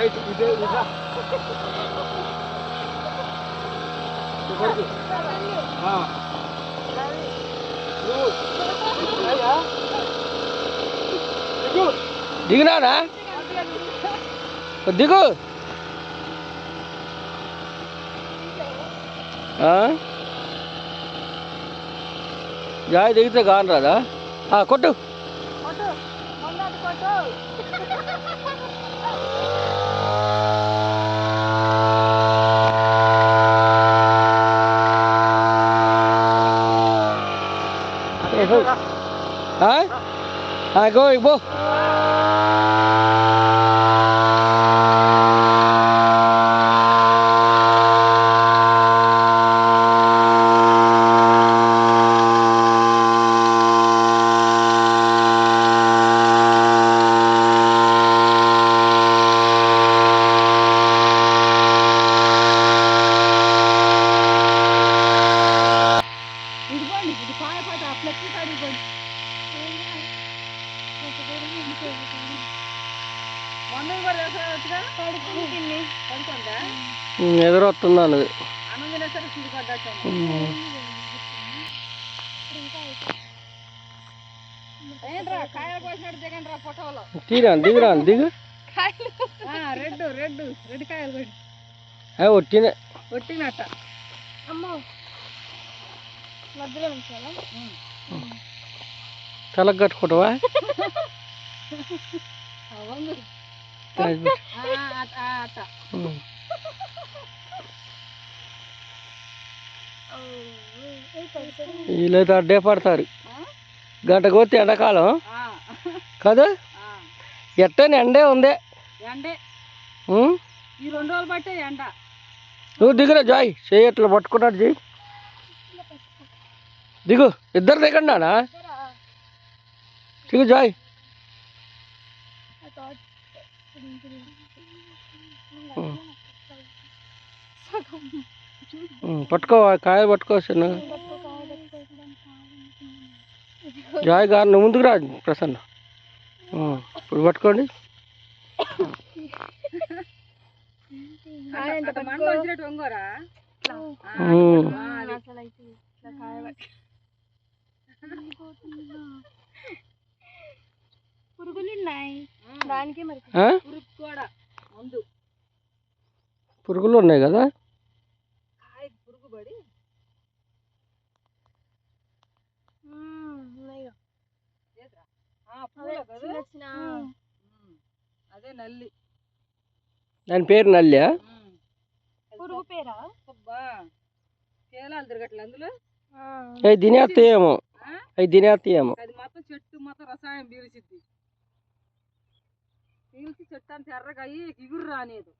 right ఇదే ఇదా దిగునానా దిగు జాయ్ దిగితే కాను రాదా కొట్టు go ibu ఎదురొస్తుందా అన్నది తీరా దిగురా దిగు రెడ్ కాయలు ఒట్టినే ఒట్టినట్ట తలకు కట్టుకుంటావా వీళ్ళైతే అడ్డే పడతారు గంట కొత్తి ఎండాకాలం కదా ఎట్టని ఎండే ఉంది ఈ 2 రోజులు బట్టే ఎండ నువ్వు దిగురా జాయ్ చేయట్లా పట్టుకున్నాడు చెయ్యి దిగు ఇద్దరు దిగండి నానా దిగు జాయ్ పట్టుకో కాయ పట్టుకో చిన్నగా జాయ్ గారు నువ్వు ముందుకు రా ప్రసన్న ఇప్పుడు పట్టుకోండి పురుగులు ఉన్నాయి కదా అదే నల్లి దాని పేరు నల్లి పురుగు పేరా కేలాలు తిరగట్లే అందులో అవి తినేస్తాయేమో అది మొత్తం చెట్టు మొత్తం రసాయనం పీల్చిద్ది పీల్చి చెట్టు అంత ఎర్రగా అయ్యి ఇగురు రానేది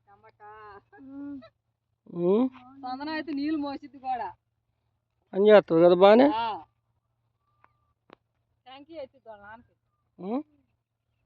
టమాటా సందనం అయితే నీళ్ళు మోసిద్ది కూడా పని చేస్తుంది కదా బాగానే ట్యాంకీ అవుతుంది నాన్నకి